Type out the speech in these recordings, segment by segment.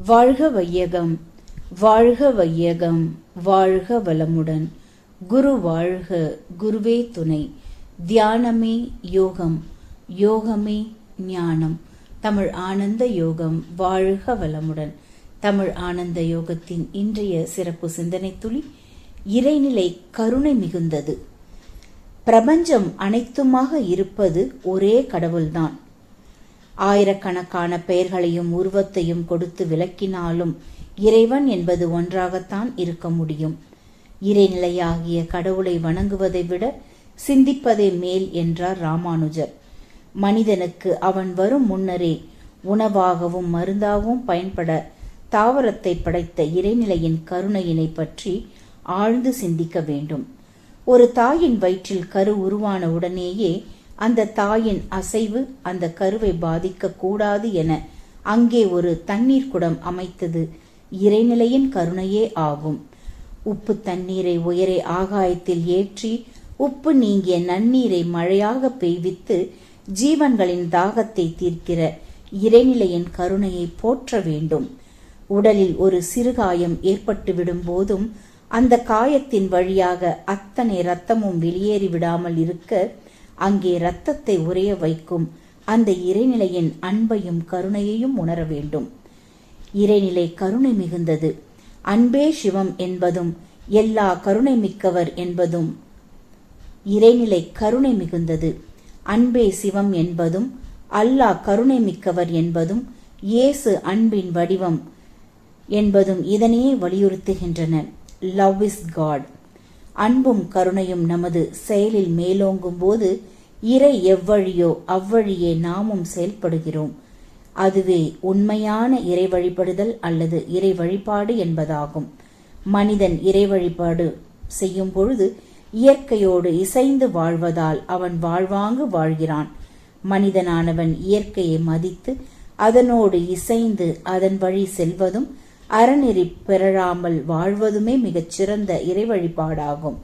வாழ்க வையகம், வாழ்க வையகம், வாழ்க வளமுடன். குரு வாழ்க, குருவே துணை. தியானமே யோகம், யோகமே ஞானம். தமிழ் ஆனந்த யோகம். வாழ்க வளமுடன். தமிழ் ஆனந்த யோகத்தின் இன்றைய சிறப்பு சிந்தனை துளி, இறைநிலை கருணை மிகுந்தது. பிரபஞ்சம் அனைத்துமாக இருப்பது ஒரே கடவுள்தான். ஆயிரக்கணக்கான பெயர்களையும் உருவத்தையும் கொடுத்து விளக்கினாலும் இறைவன் என்பது ஒன்றாகத்தான் இருக்க முடியும். இறைநிலையாகிய கடவுளை வணங்குவதை விட சிந்திப்பதே மேல் என்றார் ராமானுஜர். மனிதனுக்கு அவன் வரும் முன்னரே உணவாகவும் மருந்தாகவும் பயன்பட தாவரத்தை படைத்த இறைநிலையின் கருணையினை பற்றி ஆழ்ந்து சிந்திக்க வேண்டும். ஒரு தாயின் வயிற்றில் கரு உருவான உடனேயே அந்த தாயின் அசைவு அந்த கருவை பாதிக்க கூடாது என அங்கே ஒரு தண்ணீர் குடம் அமைத்தது இறைநிலையின் கருணையே ஆகும். உப்பு தண்ணீரை உயரே ஆகாயத்தில் ஏற்றி உப்பு நீங்கிய நன்னீரை மழையாக பெய்வித்து ஜீவன்களின் தாகத்தை தீர்க்கிற இறைநிலையின் கருணையை போற்ற வேண்டும். உடலில் ஒரு சிறுகாயம் ஏற்பட்டுவிடும் போதும் அந்த காயத்தின் வழியாக அத்தனை இரத்தமும் வெளியேறி விடாமல் இருக்க அங்கே இரத்தத்தை உறைய வைக்கும் அந்த இறைநிலையின் அன்பையும் கருணையையும் உணர வேண்டும். இறைநிலை கருணை மிகுந்தது. அன்பே சிவம் என்பதும் எல்லா கருணை மிக்கவர் என்பதும் இறைநிலை கருணை மிகுந்தது. அன்பே சிவம் என்பதும் அல்லாஹ் கருணை மிக்கவர் என்பதும் இயேசு அன்பின் வடிவம் என்பதும் இதனையே வலியுறுத்துகின்றன. Love is God. அன்பும் கருணையும் நமது செயலில் மேலோங்கும் போது இறை எவ்வழியோ அவ்வழியே நாமும் செயல்படுகிறோம். அதுவே உண்மையான இறை வழிபடுதல் அல்லது இறை வழிபாடு என்பதாகும். மனிதன் இறை வழிபாடு செய்யும் பொழுது இயற்கையோடு இசைந்து வாழ்வதால் அவன் வாழ்வாங்கு வாழ்கிறான். மனிதனானவன் இயற்கையை மதித்து அதனோடு இசைந்து அதன் வழி செல்வதும் அறநெறி பெறாமல் வாழ்வதுமே மிகச் சிறந்த இறை வழிபாடாகும்.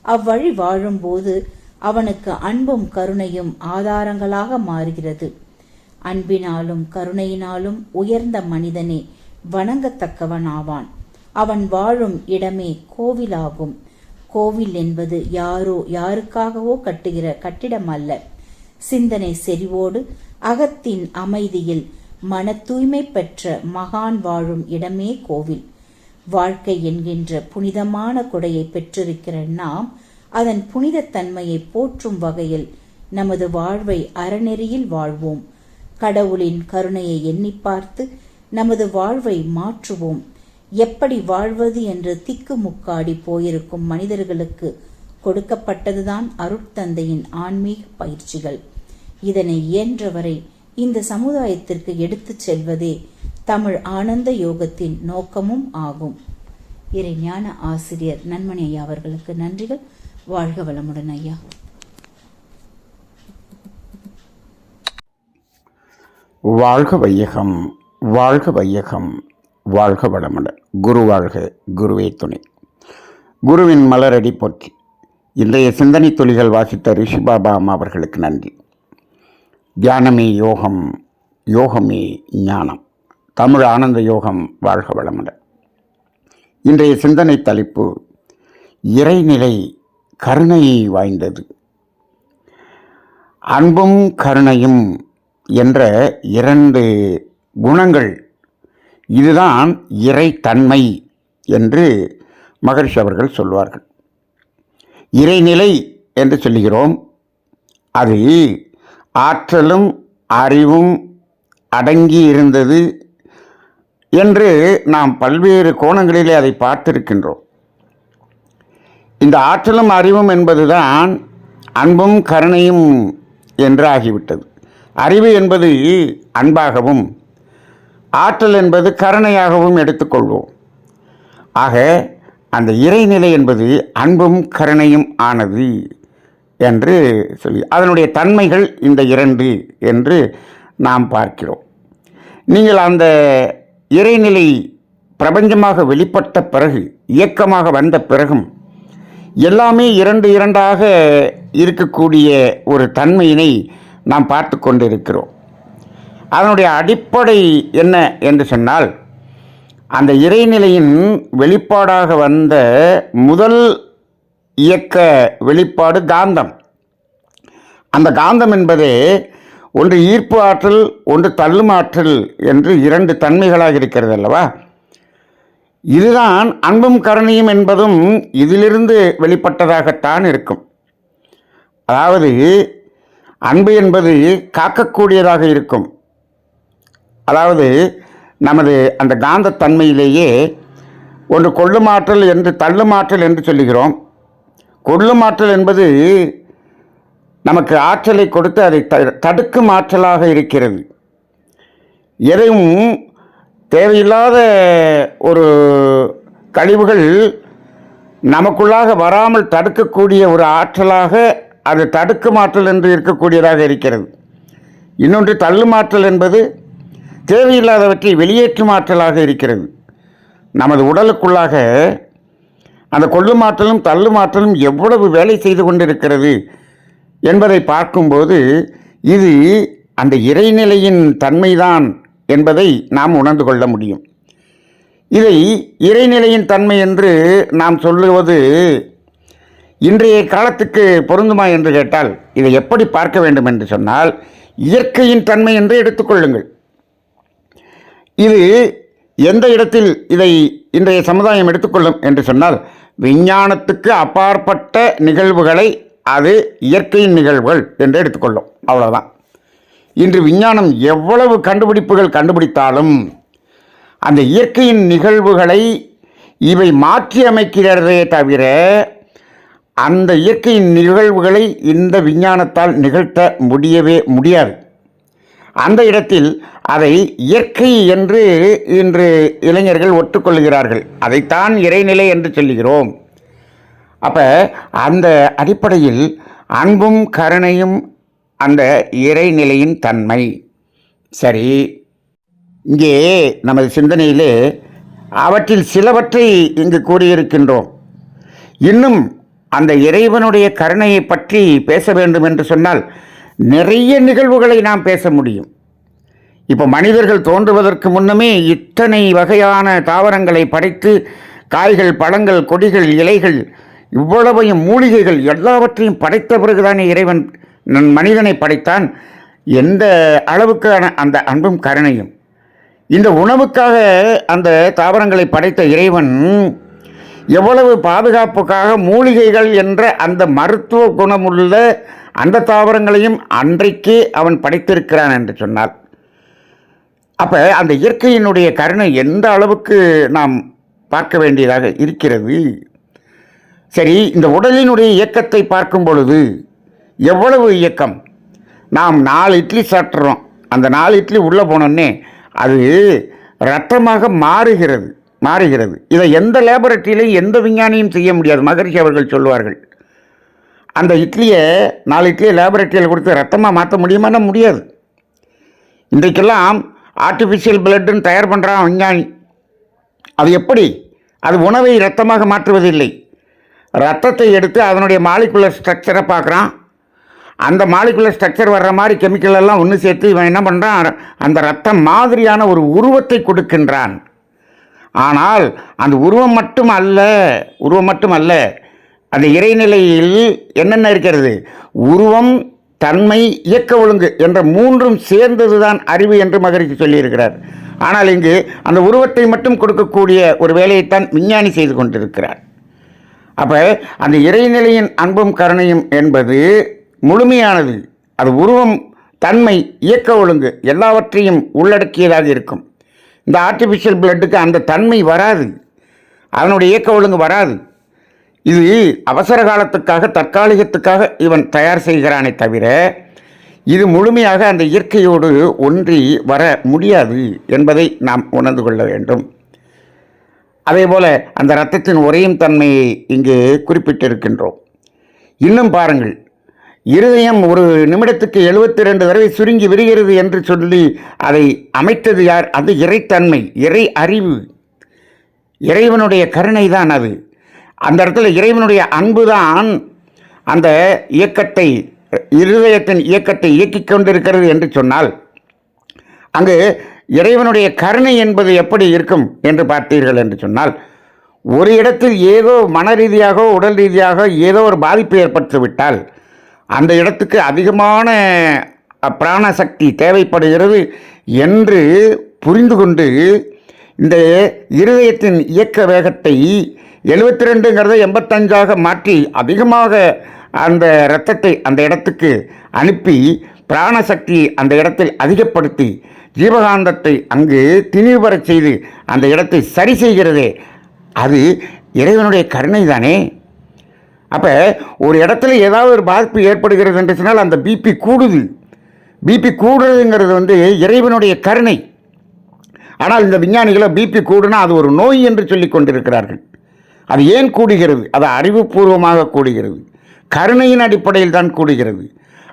அவ்வழி வாழும்போது அவனுக்கு அன்பும் கருணையும் ஆதாரங்களாக மாறுகிறது. அன்பினாலும் கருணையினாலும் உயர்ந்த மனிதனே வணங்கத்தக்கவன் ஆவான். அவன் வாழும் இடமே கோவிலாகும். கோவில் என்பது யாரோ யாருக்காகவோ கட்டுகிற கட்டிடம் அல்ல. சிந்தனை செறிவோடு அகத்தின் அமைதியில் மன தூய்மை பெற்ற மகான் வாழும் இடமே கோவில். வாழ்க்கை என்கின்ற புனிதமான கொடையை பெற்றிருக்கிற நாம் அதன் புனிதத்தன்மையை போற்றும் வகையில் நமது வாழ்வை அறநெறியில் வாழ்வோம். கடவுளின் கருணையை எண்ணி பார்த்து நமது வாழ்வை மாற்றுவோம். எப்படி வாழ்வது என்று திக்குமுக்காடி போயிருக்கும் மனிதர்களுக்கு கொடுக்கப்பட்டதுதான் அருட்தந்தையின் ஆன்மீக பயிற்சிகள். இதனை இயன்றவரை இந்த சமுதாயத்திற்கு எடுத்துச் செல்வதே தமிழ் ஆனந்த யோகத்தின் நோக்கமும் ஆகும். இறை ஞான ஆசிரியர் நன்மணி ஐயா அவர்களுக்கு நன்றிகள். வாழ்க வளமுடன் ஐயா. வாழ்க வையகம், வாழ்க வையகம், வாழ்க வளமுடன். குரு வாழ்க, குருவே துணை. குருவின் மலரடி போற்றி. இன்றைய சிந்தனை துளிகள் வாசித்த ரிஷிபாபா அம்மா அவர்களுக்கு நன்றி. தியானமே யோகம், யோகமே ஞானம். தமிழ் ஆனந்த யோகம். வாழ்க வளமுடன். இன்றைய சிந்தனை தலைப்பு இறைநிலை கருணை வாய்ந்தது. அன்பும் கருணையும் என்ற இரண்டு குணங்கள், இதுதான் இறைத்தன்மை என்று மகரிஷி அவர்கள் சொல்வார்கள். இறைநிலை என்று சொல்லுகிறோம். அது ஆற்றலும் அறிவும் அடங்கி இருந்தது என்று நாம் பல்வேறு கோணங்களிலே அதை பார்த்திருக்கின்றோம். இந்த ஆற்றலும் அறிவும் என்பதுதான் அன்பும் கருணையும் என்று ஆகிவிட்டது. அறிவு என்பது அன்பாகவும் ஆற்றல் என்பது கருணையாகவும் எடுத்துக்கொள்வோம். ஆக அந்த இறைநிலை என்பது அன்பும் கருணையும் ஆனது என்று சொல்லி அதனுடைய தன்மைகள் இந்த இரண்டு என்று நாம் பார்க்கிறோம். நீங்கள் அந்த இறைநிலை பிரபஞ்சமாக வெளிப்பட்ட பிறகு, இயக்கமாக வந்த பிறகும் எல்லாமே இரண்டு இரண்டாக இருக்கக்கூடிய ஒரு தன்மையினை நாம் பார்த்து கொண்டிருக்கிறோம். அதனுடைய அடிப்படை என்ன என்று சொன்னால், அந்த இறைநிலையின் வெளிப்பாடாக வந்த முதல் இயக்க வெளிப்பாடு காந்தம். அந்த காந்தம் என்பதே ஒன்று ஈர்ப்பு ஆற்றல், ஒன்று தள்ளும் ஆற்றல் என்று இரண்டு தன்மைகளாக இருக்கிறது அல்லவா? இதுதான் அன்பும் கருணையும் என்பதும் இதிலிருந்து வெளிப்பட்டதாகத்தான் இருக்கும். அதாவது அன்பு என்பது காக்கக்கூடியதாக இருக்கும். அதாவது நமது அந்த காந்தத்தன்மையிலேயே ஒன்று கொள்ளுமாற்றல் என்று தள்ளுமாற்றல் என்று சொல்லுகிறோம். கொள்ளுமாற்றல் என்பது நமக்கு ஆற்றலை கொடுத்து அதை தடுக்கும் ஆற்றலாக இருக்கிறது. எதையும் தேவையில்லாத ஒரு கழிவுகள் நமக்குள்ளாக வராமல் தடுக்கக்கூடிய ஒரு ஆற்றலாக அது தடுக்கும் ஆற்றல் என்று இருக்கக்கூடியதாக இருக்கிறது. இன்னொன்று தள்ளுமாற்றல் என்பது தேவையில்லாதவற்றை வெளியேற்றும் ஆற்றலாக இருக்கிறது. நமது உடலுக்குள்ளாக அந்த கொள்ளுமாற்றலும் தள்ளுமாற்றலும் எவ்வளவு வேலை செய்து கொண்டிருக்கிறது என்பதை பார்க்கும்போது இது அந்த இறைநிலையின் தன்மைதான் என்பதை நாம் உணர்ந்து கொள்ள முடியும். இதை இறைநிலையின் தன்மை என்று நாம் சொல்லுவது இன்றைய காலத்துக்கு பொருந்துமா என்று கேட்டால் இதை எப்படி பார்க்க வேண்டும் என்று சொன்னால் இயற்கையின் தன்மை என்று எடுத்துக்கொள்ளுங்கள். இது எந்த இடத்தில் இதை இன்றைய சமுதாயம் எடுத்துக்கொள்ளும் என்று சொன்னால் விஞ்ஞானத்துக்கு அப்பாற்பட்ட நிகழ்வுகளை அது இயற்கையின் நிகழ்வுகள் என்று எடுத்துக்கொள்ளும். அவ்வளோதான். இன்று விஞ்ஞானம் எவ்வளவு கண்டுபிடிப்புகள் கண்டுபிடித்தாலும் அந்த இயற்கையின் நிகழ்வுகளை இவை மாற்றி அமைக்கிறதே தவிர அந்த இயற்கையின் நிகழ்வுகளை இந்த விஞ்ஞானத்தால் நிகழ்த்த முடியவே முடியாது. அந்த இடத்தில் அதை இயற்கை என்று இன்று இளைஞர்கள் ஒத்துக்கொள்கிறார்கள். அதைத்தான் இறைநிலை என்று சொல்லுகிறோம். அப்போ அந்த அடிப்படையில் அன்பும் கருணையும் அந்த இறைநிலையின் தன்மை. சரி, இங்கே நமது சிந்தனையிலே அவற்றில் சிலவற்றை இங்கு கூறியிருக்கின்றோம். இன்னும் அந்த இறைவனுடைய கருணையை பற்றி பேச வேண்டும் என்று சொன்னால் நிறைய நிகழ்வுகளை நாம் பேச முடியும். இப்போ மனிதர்கள் தோன்றுவதற்கு முன்னமே இத்தனை வகையான தாவரங்களை படைத்து காய்கள், பழங்கள், கொடிகள், இலைகள், இவ்வளவையும் மூலிகைகள் எல்லாவற்றையும் படைத்த பிறகுதானே இறைவன் மனிதனை படைத்தான். எந்த அளவுக்கான அந்த அன்பும் கருணையும். இந்த உணவுக்காக அந்த தாவரங்களை படைத்த இறைவன் எவ்வளவு பாதுகாப்புக்காக மூலிகைகள் என்ற அந்த மருத்துவ குணமுள்ள அந்த தாவரங்களையும் அன்றைக்கே அவன் படைத்திருக்கிறான் என்று சொன்னால் அப்போ அந்த இயற்கையினுடைய கருணை எந்த அளவுக்கு நாம் பார்க்க வேண்டியதாக இருக்கிறது. சரி, இந்த உடலினுடைய இயக்கத்தை பார்க்கும் பொழுது எவ்வளவு இயக்கம். நாம் 4 இட்லி சாப்பிட்றோம். அந்த 4 இட்லி உள்ளே போனோன்னே அது இரத்தமாக மாறுகிறது. இதை எந்த லேபரட்டரியிலையும் எந்த விஞ்ஞானியும் செய்ய முடியாது. மகரிஷி அவர்கள் சொல்வார்கள், அந்த 4 இட்லியை லேபரட்டரியில் கொடுத்து ரத்தமாக மாற்ற முடியுமானா முடியாது. இன்றைக்கெல்லாம் ஆர்டிஃபிஷியல் பிளட்டுன்னு தயார் பண்ணுறான் விஞ்ஞானி. அது எப்படி? அது உணவை இரத்தமாக மாற்றுவதில்லை. ரத்தத்தை எடுத்து அதனுடைய மாலிகுலர் ஸ்ட்ரக்சரை பார்க்குறான். அந்த மாலிகுலர் ஸ்ட்ரக்சர் வர்ற மாதிரி கெமிக்கல் எல்லாம் ஒன்று சேர்த்து இவன் என்ன பண்ணுறான், அந்த ரத்தம் மாதிரியான ஒரு உருவத்தை கொடுக்கின்றான். ஆனால் அந்த உருவம் மட்டும் அல்ல, அந்த இறைநிலையில் என்னென்ன இருக்கிறது? உருவம், தன்மை, இயக்க ஒழுங்கு என்ற 3ம் சேர்ந்தது தான் அறிவு என்று மகரிஷி சொல்லியிருக்கிறார். ஆனால் இங்கு அந்த உருவத்தை மட்டும் கொடுக்கக்கூடிய ஒரு வேலையைத்தான் விஞ்ஞானி செய்து கொண்டிருக்கிறார். அப்போ அந்த இறைநிலையின் அன்பும் கருணையும் என்பது முழுமையானது. அது உருவம், தன்மை, இயக்க ஒழுங்கு எல்லாவற்றையும் உள்ளடக்கியதாக இருக்கும். இந்த ஆர்டிஃபிஷியல் பிளட்டுக்கு அந்த தன்மை வராது, அதனுடைய இயக்க ஒழுங்கு வராது. இது அவசர காலத்துக்காக, தற்காலிகத்துக்காக இவன் தயார் செய்கிறானே தவிர இது முழுமையாக அந்த இயற்கையோடு ஒன்றி வர முடியாது என்பதை நாம் உணர்ந்து கொள்ள வேண்டும். அதேபோல் அந்த இரத்தத்தின் உறையும் தன்மையை இங்கு குறிப்பிட்டிருக்கின்றோம். இன்னும் பாருங்கள், இருதயம் ஒரு நிமிடத்துக்கு 72 தடவை சுருங்கி விரிகிறது என்று சொல்லி அதை அமைத்தது யார்? அது இறைத்தன்மை, இறை அறிவு, இறைவனுடைய கருணை தான் அது. அந்த இடத்துல இறைவனுடைய அன்பு தான் அந்த இயக்கத்தை, இருதயத்தின் இயக்கத்தை இயக்கிக் கொண்டிருக்கிறது என்று சொன்னால் அங்கு இறைவனுடைய கருணை என்பது எப்படி இருக்கும் என்று பார்த்தீர்கள் என்று சொன்னால், ஒரு இடத்தில் ஏதோ மன ரீதியாக உடல் ரீதியாக ஏதோ ஒரு பாதிப்பு ஏற்பட்டுவிட்டால் அந்த இடத்துக்கு அதிகமான பிராணசக்தி தேவைப்படுகிறது என்று புரிந்து கொண்டு இந்த இருதயத்தின் இயக்க வேகத்தை 72ங்கிறத 85ஆக மாற்றி அதிகமாக அந்த இரத்தத்தை அந்த இடத்துக்கு அனுப்பி பிராணசக்தி அந்த இடத்தில் அதிகப்படுத்தி ஜீவகாந்தத்தை அங்கு திணிவு பெறச் செய்து அந்த இடத்தை சரி செய்கிறதே, அது இறைவனுடைய கருணை தானே. அப்போ ஒரு இடத்துல ஏதாவது ஒரு பாதிப்பு ஏற்படுகிறது என்று சொன்னால் அந்த பிபி கூடுது. பிபி கூடுறதுங்கிறது இறைவனுடைய கருணை. ஆனால் இந்த விஞ்ஞானிகளை பிபி கூடுனா அது ஒரு நோய் என்று சொல்லி கொண்டிருக்கிறார்கள். அது ஏன் கூடுகிறது? அது அறிவுபூர்வமாக கூடுகிறது, கருணையின் அடிப்படையில் தான் கூடுகிறது.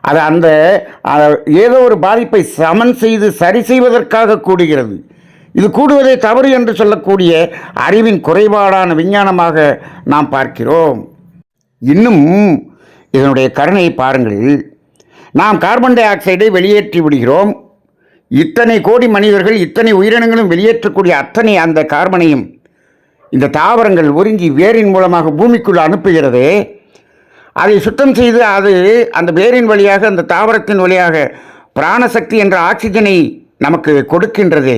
அது அந்த ஏதோ ஒரு பாதிப்பை சமன் செய்து சரி செய்வதற்காக கூடுகிறது. இது கூடுவதே தவறு என்று சொல்லக்கூடிய அறிவின் குறைபாடான விஞ்ஞானமாக நாம் பார்க்கிறோம். இன்னும் இதனுடைய கருணையை பாருங்கள். நாம் கார்பன் டை ஆக்சைடை வெளியேற்றி விடுகிறோம். இத்தனை கோடி மனிதர்கள், இத்தனை உயிரினங்களும் வெளியேற்றக்கூடிய அத்தனை அந்த கார்பனையும் இந்த தாவரங்கள் ஒருங்கி வேரின் மூலமாக பூமிக்குள் அனுப்புகிறது. அதை சுத்தம் செய்து அது அந்த வேரின் வழியாக அந்த தாவரத்தின் வழியாக பிராணசக்தி என்ற ஆக்சிஜனை நமக்கு கொடுக்கின்றது.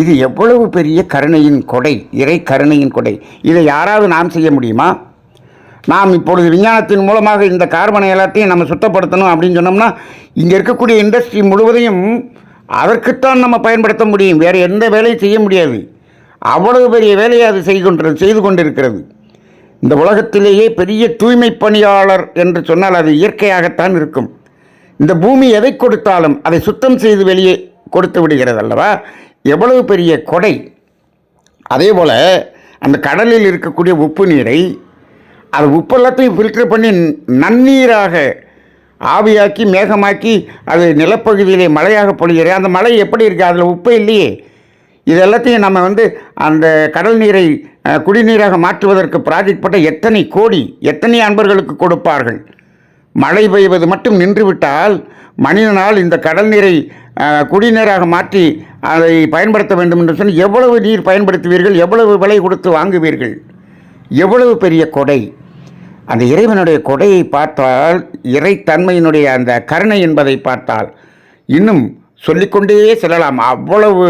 இது எவ்வளவு பெரிய கருணையின் கொடை, இறை கருணையின் கொடை. இதை யாராவது நாம் செய்ய முடியுமா? நாம் இப்பொழுது விஞ்ஞானத்தின் மூலமாக இந்த கார்பனை எல்லாத்தையும் நம்ம சுத்தப்படுத்தணும் அப்படின்னு சொன்னோம்னா இங்கே இருக்கக்கூடிய இண்டஸ்ட்ரி முழுவதையும் அதற்குத்தான் நம்ம பயன்படுத்த முடியும். வேறு எந்த வேலையும் செய்ய முடியாது. அவ்வளவு பெரிய வேலையை அது செய்து கொண்டிருக்கிறது. இந்த உலகத்திலேயே பெரிய தூய்மை பணியாளர் என்று சொன்னால் அது இயற்கையாகத்தான் இருக்கும். இந்த பூமி எதை கொடுத்தாலும் அதை சுத்தம் செய்து வெளியே கொடுத்து விடுகிறது அல்லவா? எவ்வளவு பெரிய கொடை. அதே போல் அந்த கடலில் இருக்கக்கூடிய உப்பு நீரை அது உப்பெல்லாத்தையும் ஃபில்டர் பண்ணி நன்னீராக ஆவியாக்கி மேகமாக்கி அது நிலப்பகுதியிலே மழையாக பொழிகிறது. அந்த மழை எப்படி இருக்குது? அதில் உப்பே இல்லையே. இது எல்லாத்தையும் நம்ம அந்த கடல் நீரை குடிநீராக மாற்றுவதற்கு ப்ராஜெக்ட் பட்ட எத்தனை கோடி, எத்தனை அன்பர்களுக்கு கொடுப்பார்கள். மழை பெய்வது மட்டும் நின்றுவிட்டால் மனிதனால் இந்த கடல் நீரை குடிநீராக மாற்றி அதை பயன்படுத்த வேண்டும் என்று சொன்னால் எவ்வளவு நீர் பயன்படுத்துவீர்கள்? எவ்வளவு விலை கொடுத்து வாங்குவீர்கள்? எவ்வளவு பெரிய கொடை. அந்த இறைவனுடைய கொடையை பார்த்தால், இறைத்தன்மையினுடைய அந்த கருணை என்பதை பார்த்தால் இன்னும் சொல்லிக்கொண்டே செல்லலாம். அவ்வளவு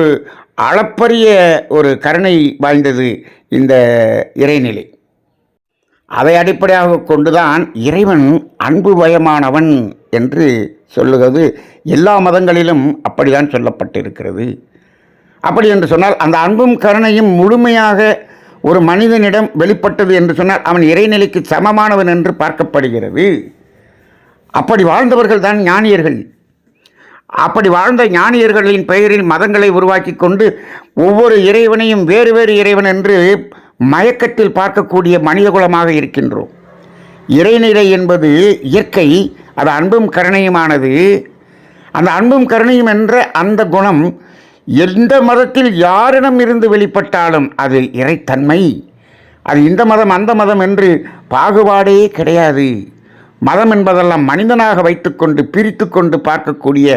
அளப்பரிய ஒரு கருணை வாய்ந்தது இந்த இறைநிலை. அதை அடிப்படையாக கொண்டுதான் இறைவன் அன்பு பயமானவன் என்று சொல்லுவது எல்லா மதங்களிலும் அப்படிதான் சொல்லப்பட்டிருக்கிறது. அப்படி என்று சொன்னால் அந்த அன்பும் கருணையும் முழுமையாக ஒரு மனிதனிடம் வெளிப்பட்டது என்று சொன்னால் அவன் இறைநிலைக்கு சமமானவன் என்று பார்க்கப்படுகிறது. அப்படி வாழ்ந்தவர்கள் தான் ஞானியர்கள். அப்படி வாழ்ந்த ஞானியர்களின் பெயரில் மதங்களை உருவாக்கி கொண்டு ஒவ்வொரு இறைவனையும் வேறு வேறு இறைவன் என்று மயக்கத்தில் பார்க்கக்கூடிய மனிதகுலமாக இருக்கின்றோம். இறைநிலை என்பது இயற்கை, அது அன்பும் கருணையுமானது. அந்த அன்பும் கருணையும் என்ற அந்த குணம் எந்த மதத்தில் யாரிடம் இருந்து வெளிப்பட்டாலும் அது இறைத்தன்மை. அது இந்த மதம் அந்த மதம் என்று பாகுபாடே கிடையாது. மதம் என்பதெல்லாம் மனிதனாக வைத்துக்கொண்டு பிரித்து கொண்டு பார்க்கக்கூடிய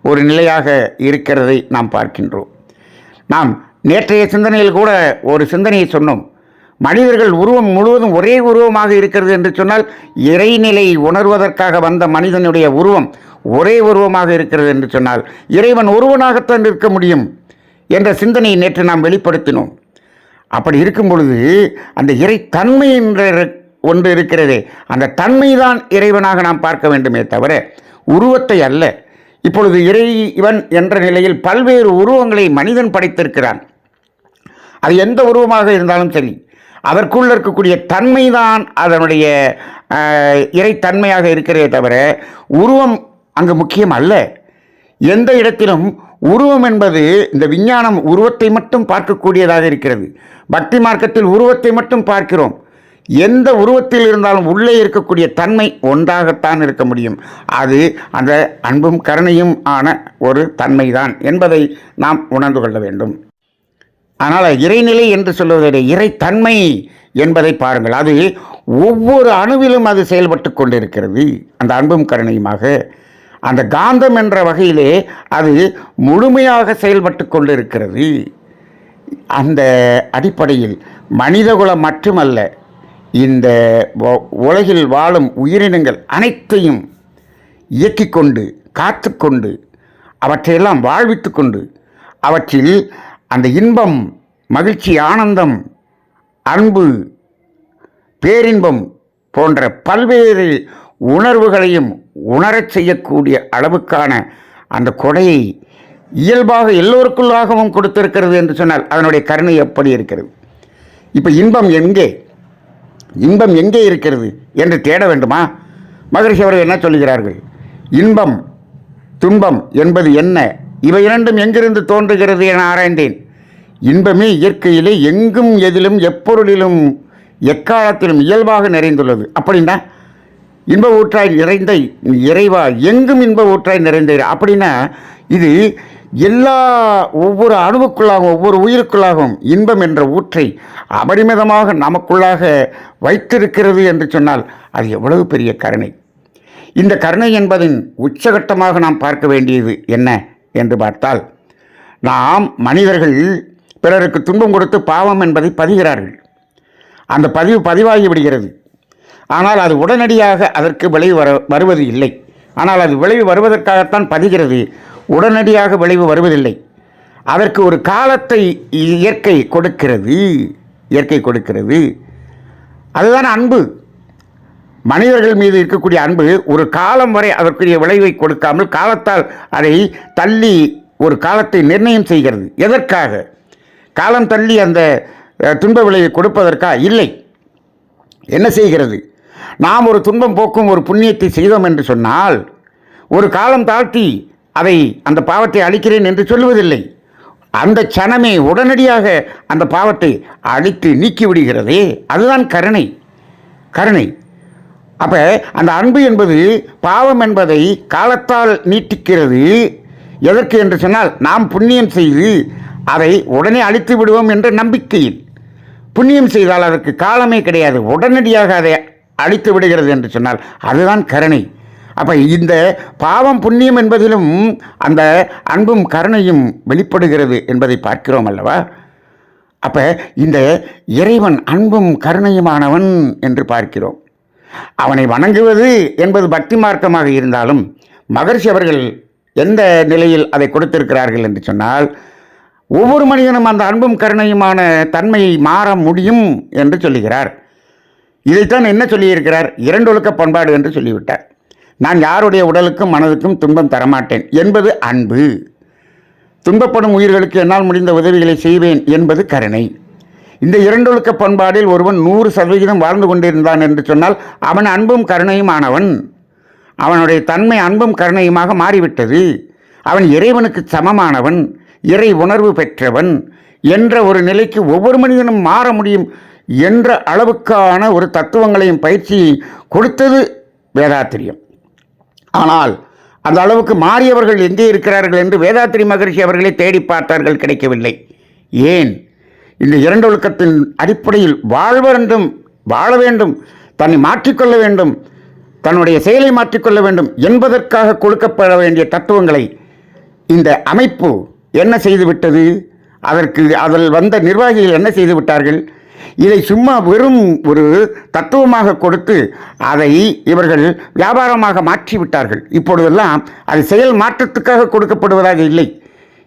ஒரு நிலையாக இருக்கிறதை நாம் பார்க்கின்றோம். நாம் நேற்றைய சிந்தனையில் கூட ஒரு சிந்தனையை சொன்னோம். மனிதர்கள் உருவம் முழுவதும் ஒரே உருவமாக இருக்கிறது என்று சொன்னால் இறைநிலை உணர்வதற்காக வந்த மனிதனுடைய உருவம் ஒரே உருவமாக இருக்கிறது என்று சொன்னால் இறைவன் ஒருவனாகத்தான் இருக்க முடியும் என்ற சிந்தனையை நேற்று நாம் வெளிப்படுத்தினோம். அப்படி இருக்கும் பொழுது அந்த இறைத்தன்மை என்ற ஒன்று இருக்கிறதே, அந்த தன்மைதான் இறைவனாக நாம் பார்க்க வேண்டுமே தவிர உருவத்தை அல்ல. இப்பொழுது இறைவன் என்ற நிலையில் பல்வேறு உருவங்களை மனிதன் படைத்திருக்கிறான். அது எந்த உருவமாக இருந்தாலும் சரி, அதற்குள்ள இருக்கக்கூடிய தன்மைதான் அதனுடைய இறைத்தன்மையாக இருக்கிறதே தவிர உருவம் அங்கு முக்கியம் அல்ல. எந்த இடத்திலும் உருவம் என்பது இந்த விஞ்ஞானம் உருவத்தை மட்டும் பார்க்கக்கூடியதாக இருக்கிறது. பக்தி மார்க்கத்தில் உருவத்தை மட்டும் பார்க்கிறோம். எந்த உருவத்தில் இருந்தாலும் உள்ளே இருக்கக்கூடிய தன்மை ஒன்றாகத்தான் இருக்க முடியும். அது அந்த அன்பும் கருணையும் ஆன ஒரு தன்மைதான் என்பதை நாம் உணர்ந்து கொள்ள வேண்டும். ஆனால் இறைநிலை என்று சொல்வதை இறைத்தன்மை என்பதை பாருங்கள். அது ஒவ்வொரு அணுவிலும் அது செயல்பட்டு கொண்டிருக்கிறது. அந்த அன்பும் கருணையுமாக அந்த காந்தம் என்ற வகையிலே அது முழுமையாக செயல்பட்டு கொண்டிருக்கிறது. அந்த அடிப்படையில் மனிதகுலம் மட்டுமல்ல, இந்த உலகில் வாழும் உயிரினங்கள் அனைத்தையும் இயக்கிக் கொண்டு காத்து கொண்டு அவற்றையெல்லாம் வாழ்வித்து கொண்டு அவற்றில் அந்த இன்பம், மகிழ்ச்சி, ஆனந்தம், அன்பு, பேரின்பம் போன்ற பல்வேறு உணர்வுகளையும் உணரச் செய்யக்கூடிய அளவுக்கான அந்த கொடையை இயல்பாக எல்லோருக்குள்ளாகவும் கொடுத்திருக்கிறது என்று சொன்னால் அதனுடைய கருணை எப்படி இருக்கிறது? இப்போ இன்பம் எங்கே இருக்கிறது என்று தேட வேண்டுமா? மகரிஷி அவர்கள் என்ன சொல்லுகிறார்கள்? இன்பம் துன்பம் என்பது என்ன, இவை இரண்டும் எங்கிருந்து தோன்றுகிறது என ஆராய்ந்தேன். இன்பமே இயற்கையிலே எங்கும் எதிலும் எப்பொருளிலும் எக்காலத்திலும் இயல்பாக நிறைந்துள்ளது. அப்படின்னா இன்ப ஊற்றாய் நிறைந்த இறைவா, எங்கும் இன்ப ஊற்றாய் நிறைந்த அப்படின்னா இது ஒவ்வொரு அணுவுக்குள்ளாகவும் ஒவ்வொரு உயிருக்குள்ளாகவும் இன்பம் என்ற ஊற்றை அபரிமிதமாக நமக்குள்ளாக வைத்திருக்கிறது என்று சொன்னால் அது எவ்வளவு பெரிய கருணை. இந்த கருணை என்பதின் உச்சகட்டமாக நாம் பார்க்க வேண்டியது என்ன என்று பார்த்தால், நாம் மனிதர்கள் பிறருக்கு துன்பம் கொடுத்து பாவம் என்பதை பதிகிறார்கள். அந்த பதிவாகி விடுகிறது. ஆனால் அது உடனடியாக அதற்கு விளைவு வருவது இல்லை. ஆனால் அது விளைவு வருவதற்காகத்தான் பதிகிறது, உடனடியாக விளைவு வருவதில்லை. அதற்கு ஒரு காலத்தை இயற்கை கொடுக்கிறது. அதுதான் அன்பு. மனிதர்கள் மீது இருக்கக்கூடிய அன்பு ஒரு காலம் வரை அதற்குரிய விளைவை கொடுக்காமல் காலத்தால் அதை தள்ளி ஒரு காலத்தை நிர்ணயம் செய்கிறது. எதற்காக? காலம் தள்ளி அந்த துன்ப விளைவை கொடுப்பதற்காக இல்லை. என்ன செய்கிறது? நாம் ஒரு துன்பம் போக்கும் ஒரு புண்ணியத்தை செய்தோம் என்று சொன்னால் ஒரு காலம் தாழ்த்தி அதை அந்த பாவத்தை அழிக்கிறேன் என்று சொல்லுவதில்லை. அந்த சனமே உடனடியாக அந்த பாவத்தை அழித்து நீக்கிவிடுகிறதே, அதுதான் கருணை. அப்போ அந்த அன்பு என்பது பாவம் என்பதை காலத்தால் நீட்டிக்கிறது. எதற்கு என்று சொன்னால் நாம் புண்ணியம் செய்து அதை உடனே அழித்து விடுவோம் என்ற நம்பிக்கையில். புண்ணியம் செய்தால் அதற்கு காலமே கிடையாது, உடனடியாக அதை அழித்து விடுகிறது என்று சொன்னால் அதுதான் கருணை. அப்போ இந்த பாவம் புண்ணியம் என்பதிலும் அந்த அன்பும் கருணையும் வெளிப்படுகிறது என்பதை பார்க்கிறோம் அல்லவா? அப்போ இந்த இறைவன் அன்பும் கருணையுமானவன் என்று பார்க்கிறோம். அவனை வணங்குவது என்பது பக்தி மார்க்கமாக இருந்தாலும் மகரிஷி அவர்கள் எந்த நிலையில் அதை கொடுத்திருக்கிறார்கள் என்று சொன்னால், ஒவ்வொரு மனிதனும் அந்த அன்பும் கருணையுமான தன்மையை மாற முடியும் என்று சொல்லுகிறார். இதைத்தான் என்ன சொல்லியிருக்கிறார்? இரண்டொழுக்க பண்பாடு என்று சொல்லிவிட்டார். நான் யாருடைய உடலுக்கும் மனதுக்கும் துன்பம் தரமாட்டேன் என்பது அன்பு. துன்பப்படும் உயிர்களுக்கு என்னால் முடிந்த உதவிகளை செய்வேன் என்பது கருணை. இந்த இரண்டொழுக்க பண்பாடில் ஒருவன் 100% வாழ்ந்து கொண்டிருந்தான் என்று சொன்னால் அவன் அன்பும் கருணையும் ஆனவன். அவனுடைய தன்மை அன்பும் கருணையுமாக மாறிவிட்டது. அவன் இறைவனுக்கு சமமானவன், இறை உணர்வு பெற்றவன் என்ற ஒரு நிலைக்கு ஒவ்வொரு மனிதனும் மாற முடியும் என்ற அளவுக்கான ஒரு தத்துவங்களையும் பயிற்சியை கொடுத்தது வேதாத்திரியம். ஆனால் அந்த அளவுக்கு மாறியவர்கள் எங்கே இருக்கிறார்கள் என்று வேதாத்திரி மகரிஷி அவர்களே தேடி பார்த்தார்கள், கிடைக்கவில்லை. ஏன்? இந்த இரண்டொழுக்கத்தின் அடிப்படையில் வாழ வேண்டும், தன்னை மாற்றிக்கொள்ள வேண்டும், தன்னுடைய செயலை மாற்றிக்கொள்ள வேண்டும் என்பதற்காக கொடுக்கப்பட வேண்டிய தத்துவங்களை இந்த அமைப்பு என்ன செய்துவிட்டது? அதில் வந்த நிர்வாகிகள் என்ன செய்து விட்டார்கள்? இதை சும்மா வெறும் ஒரு தத்துவமாக கொடுத்து அதை இவர்கள் வியாபாரமாக மாற்றிவிட்டார்கள். இப்பொழுதெல்லாம் அது செயல் மாற்றத்துக்காக கொடுக்கப்படுவதாக இல்லை,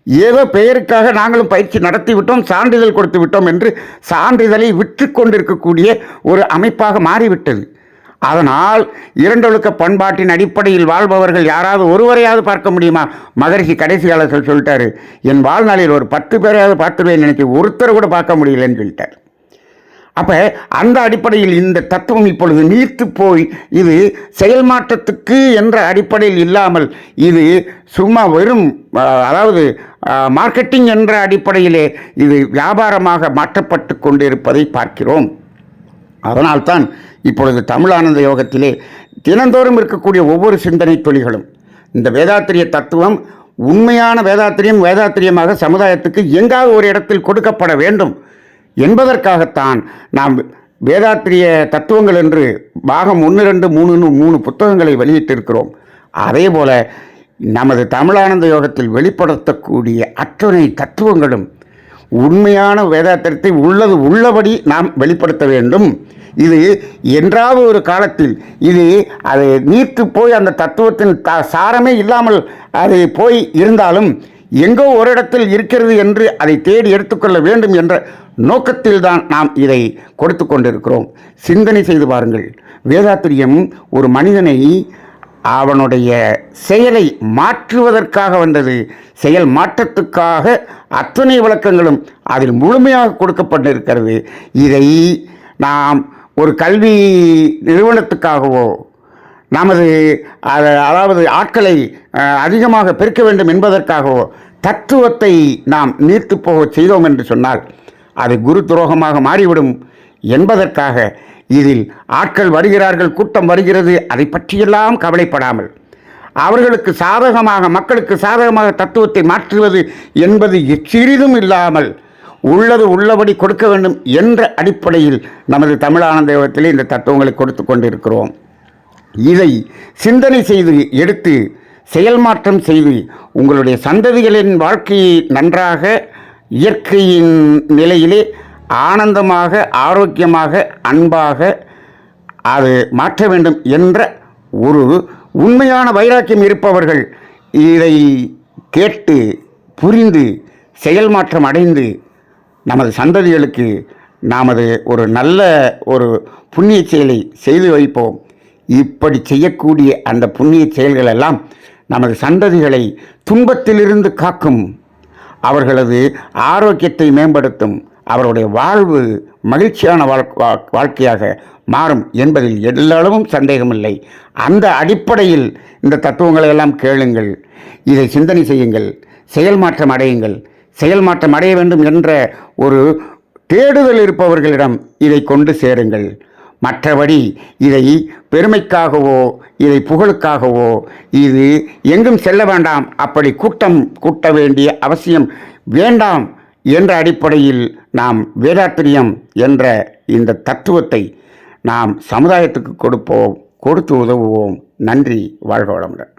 ஏதோ பெயருக்காக நாங்களும் பயிற்சி நடத்திவிட்டோம், சான்றிதழ் கொடுத்து விட்டோம் என்று சான்றிதழை விற்று கொண்டிருக்கக்கூடிய ஒரு அமைப்பாக மாறிவிட்டது. அதனால் இரண்டொழுக்க பண்பாட்டின் அடிப்படையில் வாழ்பவர்கள் யாராவது ஒருவரையாவது பார்க்க முடியுமா? மகரிஷி கடைசி காலத்தில் சொல்லிட்டாரு, என் வாழ்நாளில் ஒரு 10 பேரையாவது பார்த்துருவேன், நினைச்சு ஒருத்தரை கூட பார்க்க முடியலன்னு சொல்லிட்டார். அப்போ அந்த அடிப்படையில் இந்த தத்துவம் இப்பொழுது நீர்த்து போய் இது செயல் மாற்றத்துக்கு என்ற அடிப்படையில் இல்லாமல் இது சும்மா வெறும் அதாவது மார்க்கெட்டிங் என்ற அடிப்படையிலே இது வியாபாரமாக மாற்றப்பட்டு கொண்டிருப்பதை பார்க்கிறோம். அதனால்தான் இப்பொழுது தமிழானந்த யோகத்திலே தினந்தோறும் இருக்கக்கூடிய ஒவ்வொரு சிந்தனை துளிகளும் இந்த வேதாத்திரிய தத்துவம் உண்மையான வேதாத்திரியமாக சமுதாயத்துக்கு எங்காவது ஒரு இடத்தில் கொடுக்கப்பட வேண்டும் என்பதற்காகத்தான் நாம் வேதாத்திரிய தத்துவங்கள் என்று பாகம் 1, 2, 3 புத்தகங்களை வெளியிட்டிருக்கிறோம். அதே போல நமது தமிழானந்த யோகத்தில் வெளிப்படுத்தக்கூடிய அத்தனை தத்துவங்களும் உண்மையான வேதாந்தத்தை உள்ளபடி நாம் வெளிப்படுத்த வேண்டும். இது என்றாவது ஒரு காலத்தில் இது அது நீர்த்து போய் அந்த தத்துவத்தின் சாரமே இல்லாமல் அது போய் இருந்தாலும் எங்கோ ஒரு இடத்தில் இருக்கிறது என்று அதை தேடி எடுத்துக்கொள்ள வேண்டும் என்ற நோக்கத்தில் தான் நாம் இதை கொடுத்து கொண்டிருக்கிறோம். சிந்தனை செய்து பாருங்கள். வேதாத்திரியம் ஒரு மனிதனை அவனுடைய செயலை மாற்றுவதற்காக வந்தது. செயல் மாற்றத்துக்காக அத்தனை விளக்கங்களும் அதில் முழுமையாக கொடுக்கப்பட்டிருக்கிறது. இதை நாம் ஒரு கல்வி நிறுவனத்துக்காகவோ அதாவது ஆட்களை அதிகமாக பெருக்க வேண்டும் என்பதற்காகவோ தத்துவத்தை நாம் நீர்த்து போக செய்தோம் என்று சொன்னால் அது குரு துரோகமாக மாறிவிடும் என்பதற்காக இதில் ஆட்கள் வருகிறார்கள், கூட்டம் வருகிறது, அதை பற்றியெல்லாம் கவலைப்படாமல் அவர்களுக்கு சாதகமாக மக்களுக்கு சாதகமாக தத்துவத்தை மாற்றுவது என்பது சிறிதும் இல்லாமல் உள்ளபடி கொடுக்க வேண்டும் என்ற அடிப்படையில் நமது தமிழானந்த யோகத்திலே இந்த தத்துவங்களை கொடுத்து கொண்டிருக்கிறோம். இதை சிந்தனை செய்து எடுத்து செயல் மாற்றம் செய்து உங்களுடைய சந்ததிகளின் வாழ்க்கையை நன்றாக இயற்கையின் நிலையிலே ஆனந்தமாக, ஆரோக்கியமாக, அன்பாக அது மாற்ற வேண்டும் என்ற ஒரு உண்மையான வைராக்கியம் இருப்பவர்கள் இதை கேட்டு புரிந்து செயல் மாற்றம் அடைந்து நமது சந்ததிகளுக்கு ஒரு நல்ல ஒரு புண்ணிய செயலை செய்து வைப்போம். இப்படி செய்யக்கூடிய அந்த புண்ணிய செயல்கள் எல்லாம் நமது சந்ததிகளை துன்பத்திலிருந்து காக்கும், அவர்களது ஆரோக்கியத்தை மேம்படுத்தும், அவருடைய வாழ்வு மகிழ்ச்சியான வாழ்க்கையாக மாறும் என்பதில் எல்லளவும் சந்தேகமில்லை. அந்த அடிப்படையில் இந்த தத்துவங்களை எல்லாம் கேளுங்கள், இதை சிந்தனை செய்யுங்கள், செயல் மாற்றம் அடையுங்கள். செயல் மாற்றம் அடைய வேண்டும் என்ற ஒரு தேடுதல் இருப்பவர்களிடம் இதை கொண்டு சேருங்கள். மற்றபடி இதை பெருமைக்காகவோ இதை புகழுக்காகவோ இது எங்கும் செல்ல வேண்டாம், அப்படி கூட்ட வேண்டிய அவசியம் வேண்டாம் என்ற அடிப்படையில் நாம் வேதாத்திரியம் என்ற இந்த தத்துவத்தை நாம் சமுதாயத்துக்கு கொடுத்து உதவுவோம். நன்றி. வாழ்க வளமுடன்.